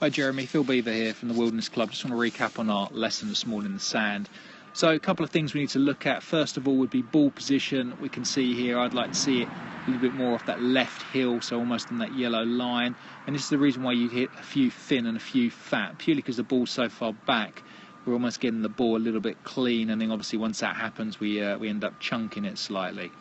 Hi Jeremy, Phil Beever here from the Wilderness Club. Just want to recap on our lesson this morning in the sand. So a couple of things we need to look at. First of all would be ball position. We can see here, I'd like to see it a little bit more off that left heel, so almost on that yellow line. And this is the reason why you hit a few thin and a few fat, purely because the ball's so far back. We're almost getting the ball a little bit clean, and then obviously once that happens we end up chunking it slightly.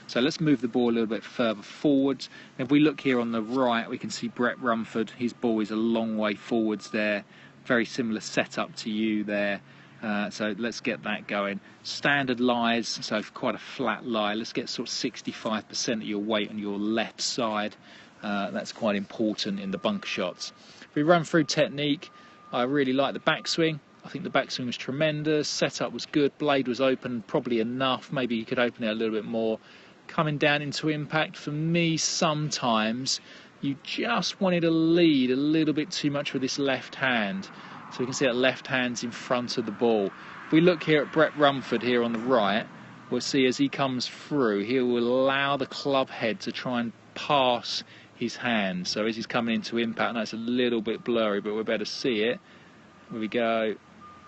So let's move the ball a little bit further forwards. If we look here on the right, we can see Brett Rumford. His ball is a long way forwards there. Very similar setup to you there. So let's get that going. Standard lies, so quite a flat lie. Let's get sort of 65% of your weight on your left side. That's quite important in the bunker shots. If we run through technique, I really like the backswing. I think the backswing was tremendous. Setup was good. Blade was open, probably enough. Maybe you could open it a little bit more. Coming down into impact, for me, sometimes you just wanted to lead a little bit too much with this left hand. So we can see that left hand's in front of the ball. If we look here at Brett Rumford here on the right, we'll see as he comes through, he will allow the club head to try and pass his hand. So as he's coming into impact, I know it's a little bit blurry, but we're better to see it. Here we go.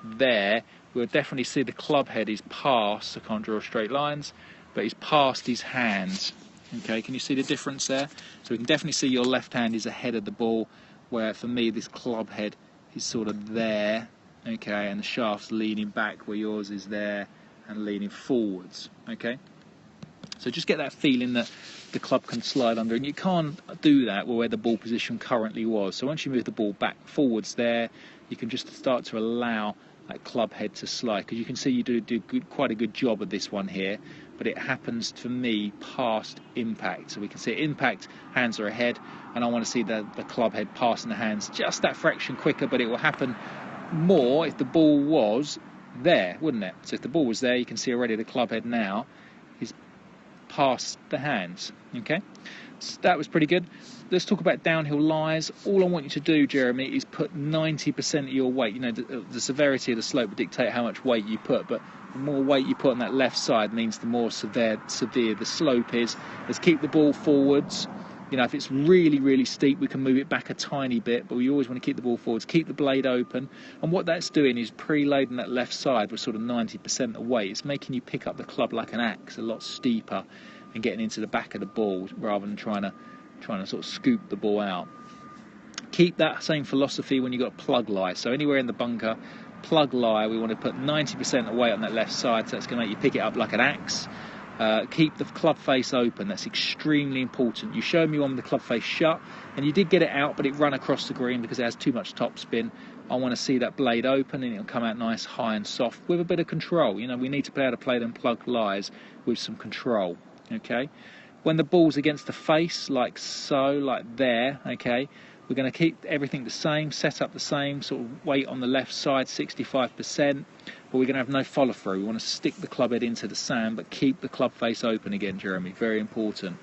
There, we'll definitely see the club head is past. I can't draw straight lines, but he's past his hand. Okay, can you see the difference there? So we can definitely see your left hand is ahead of the ball, where for me this club head is sort of there. Okay, and the shaft's leaning back where yours is there and leaning forwards. Okay, so just get that feeling that the club can slide under, and you can't do that where the ball position currently was. So once you move the ball back forwards there, you can just start to allow that club head to slide, because you can see you do quite a good job of this one here, but it happens for me past impact. So we can see impact, hands are ahead, and I want to see the club head passing the hands just that fraction quicker, but it will happen more if the ball was there, wouldn't it? So if the ball was there, you can see already the club head now is past the hands. Okay, so that was pretty good. Let's talk about downhill lies. All I want you to do, Jeremy, is put 90% of your weight. You know, the severity of the slope will dictate how much weight you put, but the more weight you put on that left side means the more severe the slope is. Let's keep the ball forwards. You know, if it's really, really steep, we can move it back a tiny bit, but we always want to keep the ball forwards, keep the blade open. And what that's doing is preloading that left side with sort of 90% of weight. It's making you pick up the club like an axe, a lot steeper, and getting into the back of the ball rather than trying to sort of scoop the ball out. Keep that same philosophy when you've got a plug lie. So anywhere in the bunker, plug lie, we want to put 90% of weight on that left side, so that's going to make you pick it up like an axe. Keep the club face open. That's extremely important. You showed me one with the club face shut, and you did get it out, but it ran across the green because it has too much topspin. I want to see that blade open, and it'll come out nice, high and soft with a bit of control. You know, we need to be able to play them plug lies with some control. Okay, when the ball's against the face, like so, like there, okay, we're going to keep everything the same, set up the same, sort of weight on the left side, 65%, but we're going to have no follow through. We want to stick the club head into the sand, but keep the club face open again, Jeremy, very important.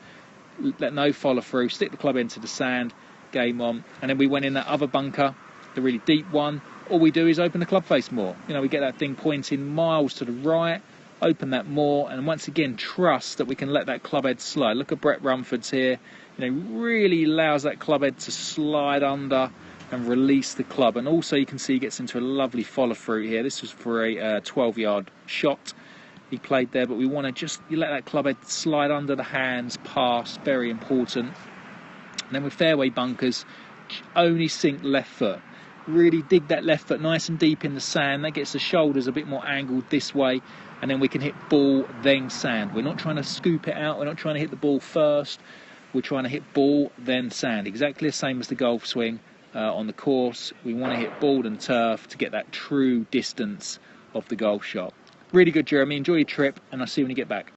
Let no follow through, stick the club into the sand, game on. And then we went in that other bunker, the really deep one. All we do is open the club face more. You know, we get that thing pointing miles to the right, open that more, and once again trust that we can let that club head slide. Look at Brett Rumford's here, you know, really allows that club head to slide under and release the club. And also you can see he gets into a lovely follow through here. This was for a 12-yard shot he played there, but we want to just let that club head slide under the hands, pass, very important. And then with fairway bunkers, only sink left foot. Really dig that left foot nice and deep in the sand. That gets the shoulders a bit more angled this way, and then we can hit ball, then sand. We're not trying to scoop it out. We're not trying to hit the ball first. We're trying to hit ball, then sand. Exactly the same as the golf swing on the course. We want to hit ball and turf to get that true distance of the golf shot. Really good, Jeremy. Enjoy your trip, and I'll see you when you get back.